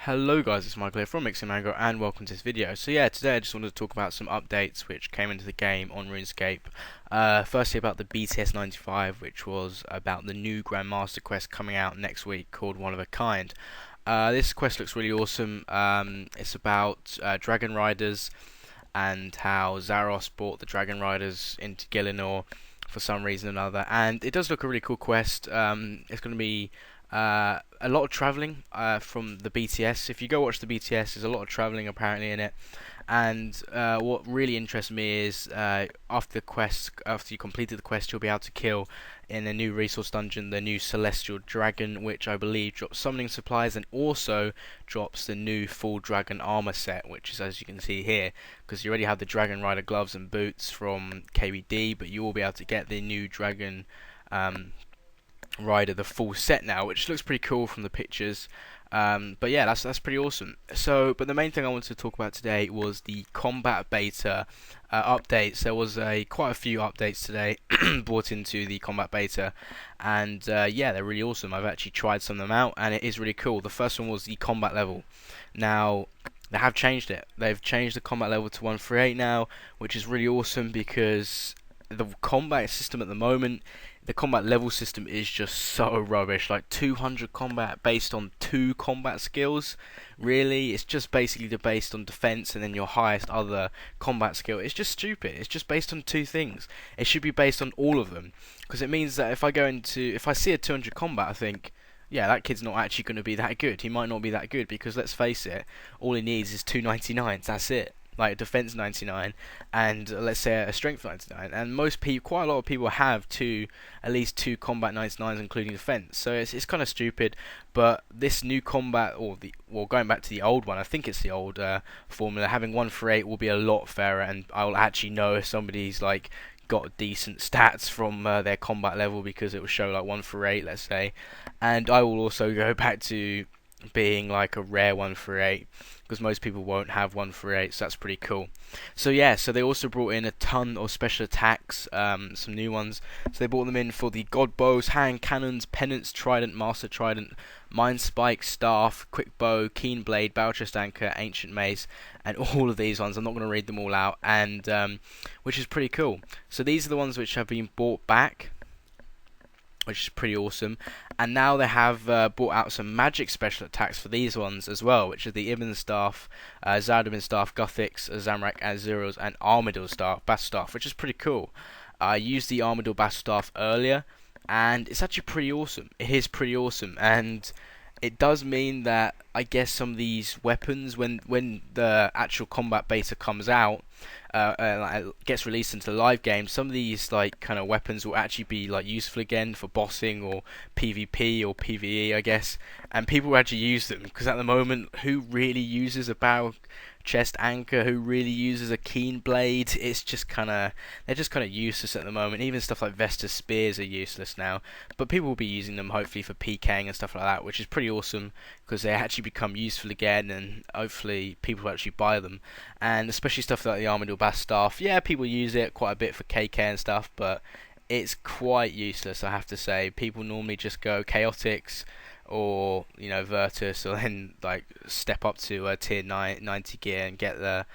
Hello guys, it's Michael here from Mixing Mango and welcome to this video. So yeah, today I just wanted to talk about some updates which came into the game on Runescape. Firstly about the BTS 95, which was about the new Grandmaster quest coming out next week called One of a Kind. This quest looks really awesome. It's about Dragon Riders and how Zaros brought the Dragon Riders into Gielinor for some reason or another, and it does look a really cool quest. It's going to be a lot of traveling from the BTS. If you go watch the BTS, there's a lot of traveling apparently in it. And what really interests me is after the quest, after you completed the quest, you'll be able to kill in a new resource dungeon the new Celestial Dragon, which I believe drops summoning supplies and also drops the new full dragon armor set, which is as you can see here, because you already have the Dragon Rider gloves and boots from KBD, but you will be able to get the new Dragon Rider, the full set now, which looks pretty cool from the pictures. But yeah, that's pretty awesome. So, but the main thing I wanted to talk about today was the combat beta updates. There was quite a few updates today brought into the combat beta, and yeah, they're really awesome. I've actually tried some of them out, and it is really cool. The first one was the combat level. Now, they have changed it. They've changed the combat level to 138 now, which is really awesome because the combat system at the moment, the combat level system is just so rubbish. Like 200 combat based on 2 combat skills. Really, it's just basically based on defense and then your highest other combat skill. It's just stupid. It's just based on 2 things. It should be based on all of them, because it means that if I see a 200 combat, I think, yeah, that kid's not actually going to be that good. He might not be that good because, let's face it, all he needs is 299s. That's it. Like a defense 99 and let's say a strength 99, and most people, quite a lot of people, have at least two combat 99s including defense. So it's kind of stupid. But this new combat, going back to the old one, I think it's the old formula, having 148 will be a lot fairer, and I'll actually know if somebody's like got decent stats from their combat level, because it will show like 148, let's say. And I will also go back to being like a rare 148, because most people won't have 148, so that's pretty cool. So yeah, so they also brought in a ton of special attacks, some new ones. So they brought them in for the God Bows, Hand Cannons, Penance Trident, Master Trident, Mind Spike, Staff, Quick Bow, Keen Blade, Battle Chest Anchor, Ancient Mace, and all of these ones. I'm not going to read them all out, and which is pretty cool. So these are the ones which have been brought back, which is pretty awesome. And now they have brought out some magic special attacks for these ones as well, which are the Ibn Staff, Zaldibin Staff, Guthix, Zamrak, Azuros, and Armadil Staff, Battle Staff, which is pretty cool. I used the Armadil Battle Staff earlier, and it's actually pretty awesome. It is pretty awesome, and it does mean that I guess some of these weapons, when the actual combat beta comes out, gets released into the live game, some of these like kind of weapons will actually be like useful again for bossing or PvP or PvE, I guess, and people will actually use them, because at the moment, who really uses a Battle Chest Anchor, who really uses a Keen Blade? It's just they're just kind of useless at the moment. Even stuff like Vestus Spears are useless now, but people will be using them hopefully for PKing and stuff like that, which is pretty awesome, because they actually become useful again, and hopefully people will actually buy them. And especially stuff like the Armadil Bass Staff, yeah, people use it quite a bit for KK and stuff, but it's quite useless, I have to say. People normally just go Chaotix or Virtus, or then like step up to a tier 90 gear and get the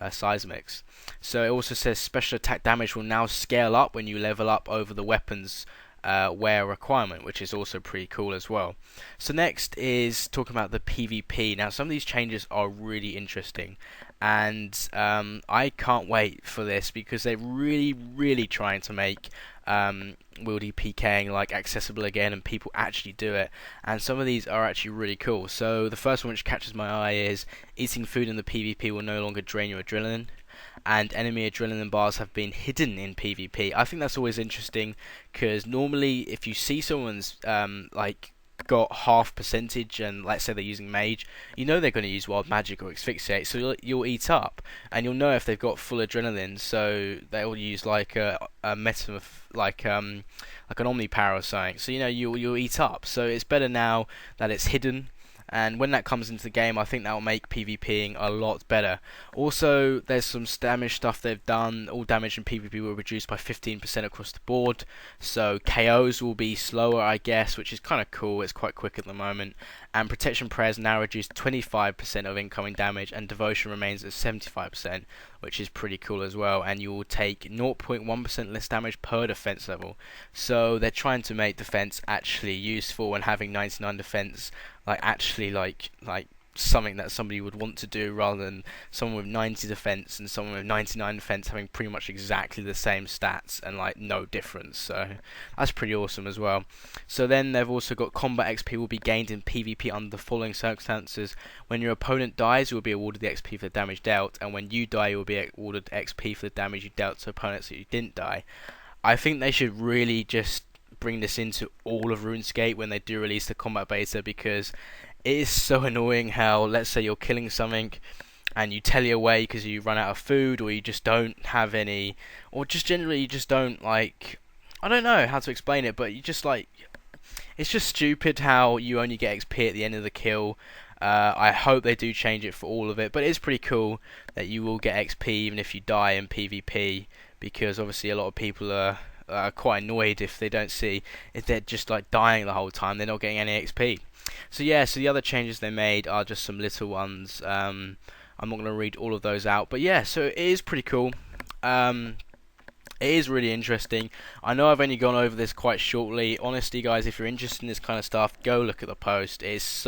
seismics. So it also says special attack damage will now scale up when you level up over the weapons wear requirement, which is also pretty cool as well. So next is talking about the PvP. Now some of these changes are really interesting, and I can't wait for this, because they're really trying to make wieldy PKing like accessible again, and people actually do it, and some of these are actually really cool. So the first one which catches my eye is eating food in the PvP will no longer drain your adrenaline, and enemy adrenaline bars have been hidden in PvP. I think that's always interesting, because normally if you see someone's like got half percentage, and let's say they're using mage, they're going to use wild magic or asphyxiate, so you'll eat up, and you'll know if they've got full adrenaline, so they'll use like a like an omnipower or something, so you'll eat up. So it's better now that it's hidden, and when that comes into the game, I think that will make PvPing a lot better. Also, there's some damage stuff they've done. All damage in PvP will reduce by 15% across the board, so KOs will be slower, I guess, which is kind of cool. It's quite quick at the moment, and protection prayers now reduce 25% of incoming damage, and devotion remains at 75%, which is pretty cool as well. And you will take 0.1% less damage per defense level. So they're trying to make defense actually useful, and having 99 defense actually something that somebody would want to do, rather than someone with 90 defense and someone with 99 defense having pretty much exactly the same stats and no difference. So that's pretty awesome as well. So then they've also got combat XP will be gained in PvP under the following circumstances: when your opponent dies, you will be awarded the XP for the damage dealt, and when you die, you will be awarded XP for the damage you dealt to opponents that you didn't die. I think they should really just bring this into all of RuneScape when they do release the combat beta, because it is so annoying how, let's say you're killing something and you tell your way because you run out of food, or you just don't have any, or just generally you just don't I don't know how to explain it, but you just it's just stupid how you only get XP at the end of the kill. I hope they do change it for all of it, but it is pretty cool that you will get XP even if you die in PvP, because obviously a lot of people are quite annoyed if they don't see, if they're just dying the whole time, they're not getting any XP. So yeah, so the other changes they made are just some little ones. I'm not going to read all of those out, but yeah, so it is pretty cool. It is really interesting. I know I've only gone over this quite shortly. Honestly, guys, if you're interested in this kind of stuff, go look at the post. It is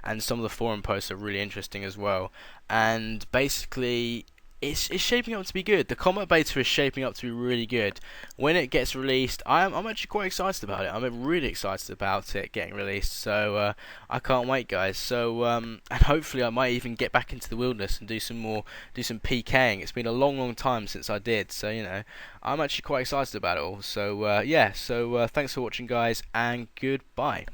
and some of the forum posts are really interesting as well. And basically, it's shaping up to be good. The combat beta is shaping up to be really good. When it gets released, I'm actually quite excited about it. I'm really excited about it getting released. So I can't wait, guys. So and hopefully I might even get back into the wilderness and do some PKing. It's been a long time since I did. So I'm actually quite excited about it all. So yeah. So thanks for watching, guys, and goodbye.